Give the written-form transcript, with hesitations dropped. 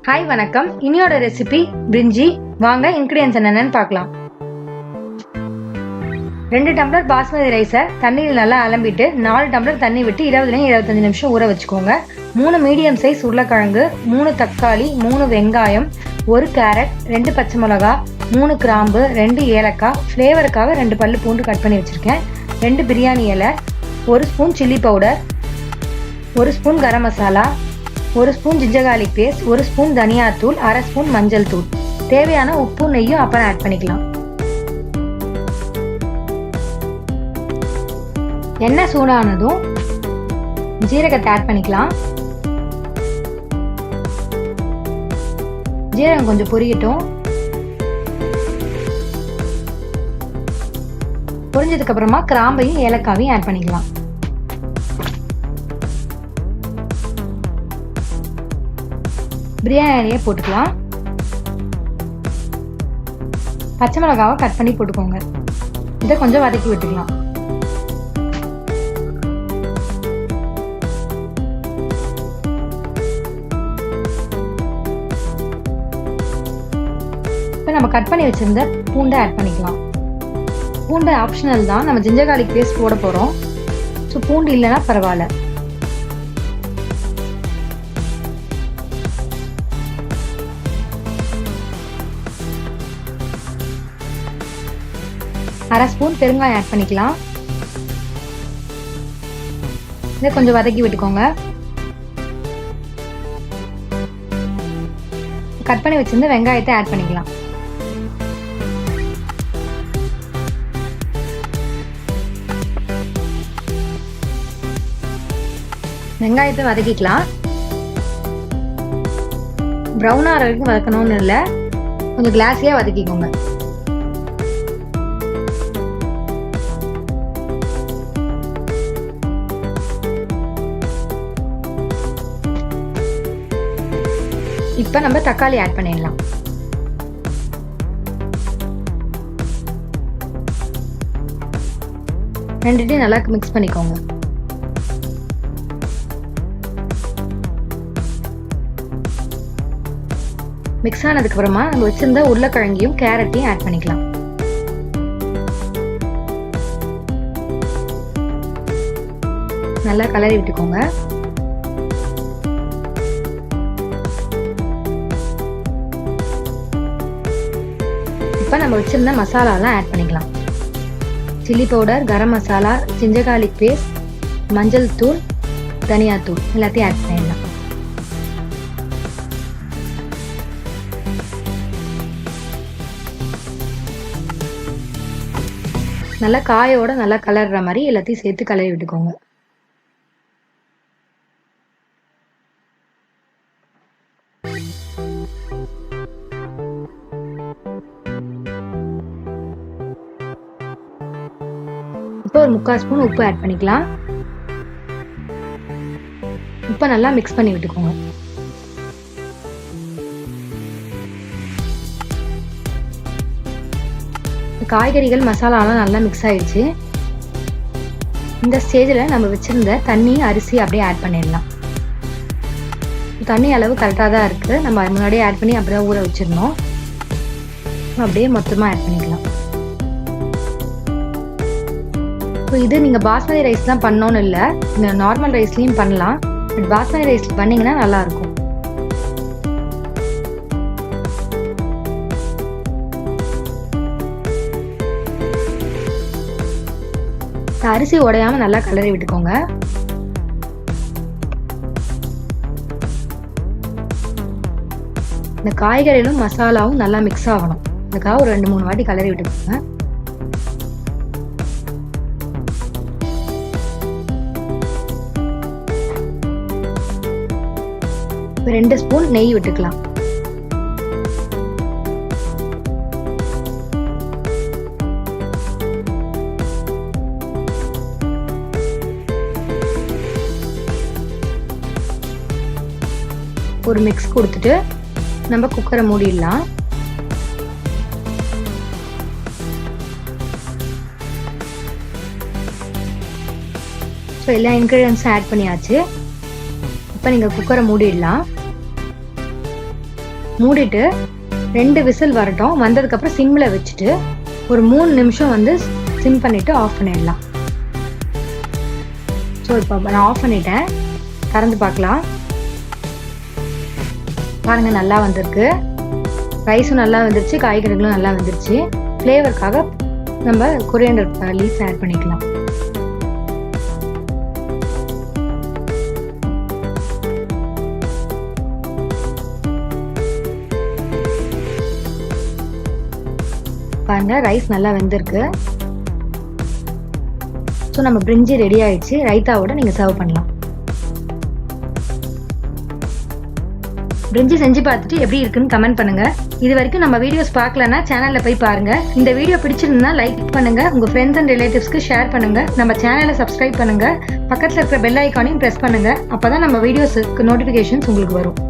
Hi வணக்கம். இனியோட recipe பிரிஞ்சி. வாங்க இன்கிரியன்ஸ் என்னென்னு பார்க்கலாம். 2 டம்ளர் பாஸ்மதி ரைஸை தண்ணியில் நல்லா அலம்பிட்டு 4 டம்ளர் தண்ணி விட்டு 20-25 நிமிஷம் ஊற வச்சுக்கோங்க. 3 மீடியம் சைஸ் உருளைக்கிழங்கு, 3 தக்காளி, 3 வெங்காயம், 1 கேரட், 2 பச்சை மிளகா, 3 கிராம்பு, 2 ஏலக்காய், ஃப்ளேவருக்காக 2 பல்லு பூண்டு கட் பண்ணி வச்சுருக்கேன், 2 பிரியாணி இலை, 1 spoon chilli powder, 1 spoon garam masala, 1 spoon ginger garlic paste, 1 spoon தனியாத்தூள், 1/2 ஸ்பூன் மஞ்சள் தூள். தேவையான உப்பு நெய்யும் அப்புறம் ஆட் பண்ணிக்கலாம். எண்ணெய் சூடானதும் ஜீரகத்தை ஆட் பண்ணிக்கலாம். ஜீரகம் கொஞ்சம் பொரியட்டும். பொரிஞ்சதுக்கு அப்புறமா கிராம்பையும் ஏலக்காவையும் ஆட் பண்ணிக்கலாம். பிரியாணி இலையை போட்டுக்கலாம். பச்சை மிளகாவை கட் பண்ணி போட்டுக்கோங்க. இதை கொஞ்சம் வதக்கி விட்டுக்கலாம். இப்போ நம்ம கட் பண்ணி வச்சிருந்த பூண்டை ஆட் பண்ணிக்கலாம். பூண்டு ஆப்ஷனல் தான், நம்ம ஜிஞ்சர் கார்லிக் பேஸ்ட் போட போகிறோம். ஸோ பூண்டு இல்லைன்னா பரவாயில்ல. அரை ஸ்பூன் பெருங்காயம் ஆட் பண்ணிக்கலாம். இதை கொஞ்சம் வதக்கி விட்டுக்கோங்க. கட் பண்ணி வச்சிருந்த வெங்காயத்தை ஆட் பண்ணிக்கலாம். வெங்காயத்தை வதக்கிக்கலாம். ப்ரௌன் ஆகிற வரைக்கும் வதக்கணும்னு இல்லை, கொஞ்சம் கிளாஸியாக வதக்கிக்கோங்க. இப்போ நம்ம தக்காளி ஆட் பண்ணிடலாம். ரெண்டுத்தையும் நல்லா மிக்ஸ் பண்ணிக்கோங்க. மிக்ஸ் ஆனதுக்கு அப்புறமா நம்ம வச்சிருந்த உருளைக்கிழங்கையும் கேரட்டையும் ஆட் பண்ணிக்கலாம். நல்லா கலரி விட்டுக்கோங்க. இப்போ நம்ம வச்சிருந்த மசாலாலாம் ஆட் பண்ணிக்கலாம். Chilli powder, garam masala, ginger garlic paste, மஞ்சள் தூள், தனியாத்தூள் எல்லாத்தையும் ஆட் பண்ணிடலாம். நல்லா காயோட நல்லா கலர்ற மாதிரி எல்லாத்தையும் சேர்த்து கலரி விட்டுக்கோங்க. இப்போ ஒரு 3/4 ஸ்பூன் உப்பு ஆட் பண்ணிக்கலாம். இப்போ நல்லா மிக்ஸ் பண்ணி விட்டுக்கோங்க. காய்கறிகள் மசாலாலாம் நல்லா மிக்ஸ் ஆயிடுச்சு. இந்த ஸ்டேஜில் நம்ம வச்சிருந்த தண்ணி, அரிசி அப்படியே ஆட் பண்ணிடலாம். தண்ணி அளவு கரெக்டாக தான் இருக்குது. நம்ம முன்னாடியே ஆட் பண்ணி அப்படியே ஊற வச்சிடணும். அப்படியே மொத்தமாக ஆட் பண்ணிக்கலாம். இப்போ இது நீங்கள் பாஸ்மதி ரைஸ் தான் பண்ணோன்னு இல்லை, நீங்கள் நார்மல் ரைஸ்லையும் பண்ணலாம். பட் பாஸ்மதி ரைஸ் பண்ணிங்கன்னா நல்லாயிருக்கும். அரிசி உடையாம நல்லா கலரி விட்டுக்கோங்க. இந்த காய்கறிகளும் மசாலாவும் நல்லா மிக்ஸ் ஆகணும். அதுக்காக ஒரு 2-3 வாட்டி கலரி விட்டுக்கோங்க. இப்போ 2 ஸ்பூன் நெய் விட்டுக்கலாம். ஒரு மிக்ஸ் கொடுத்துட்டு நம்ம குக்கரை மூடிடலாம். ஸோ எல்லா இன்க்ரீடியன்ஸும் ஆட் பண்ணியாச்சு. இப்போ நீங்கள் குக்கரை மூடிடலாம். மூடிட்டு 2 விசில் வரட்டும். வந்ததுக்கப்புறம் சிம்மில் வச்சுட்டு ஒரு 3 நிமிஷம் வந்து சிம் பண்ணிவிட்டு ஆஃப் பண்ணிடலாம். ஸோ இப்போ நான் ஆஃப் பண்ணிட்டேன். திறந்து பார்க்கலாம். பாருங்கள், நல்லா வந்திருக்கு. ரைஸும் நல்லா வந்துருச்சு, காய்கறிகளும் நல்லா வந்துருச்சு. ஃப்ளேவருக்காக நம்ம கொரியாண்டர் லீவ்ஸ் ஆட் பண்ணிக்கலாம். பாருங்க, ரைஸ் நல்லா வெந்திருக்கு. ஸோ நம்ம பிரிஞ்சி ரெடி ஆயிடுச்சு. ரைத்தாவோட நீங்கள் சர்வ் பண்ணலாம். பிரிஞ்சி செஞ்சு பார்த்துட்டு எப்படி இருக்குன்னு கமெண்ட் பண்ணுங்க. இது வரைக்கும் நம்ம வீடியோஸ் பார்க்கலன்னா சேனல்ல போய் பாருங்க. இந்த வீடியோ பிடிச்சிருந்தா லைக் பண்ணுங்க, உங்க ஃப்ரெண்ட்ஸ் அண்ட் ரிலேட்டிவ்ஸ்க்கு ஷேர் பண்ணுங்க. நம்ம சேனலை சப்ஸ்கிரைப் பண்ணுங்க. பக்கத்தில் இருக்கிற பெல் ஐக்கானையும் பிரஸ் பண்ணுங்க. அப்பதான் நம்ம வீடியோஸ்க்கு நோட்டிஃபிகேஷன்ஸ் உங்களுக்கு வரும்.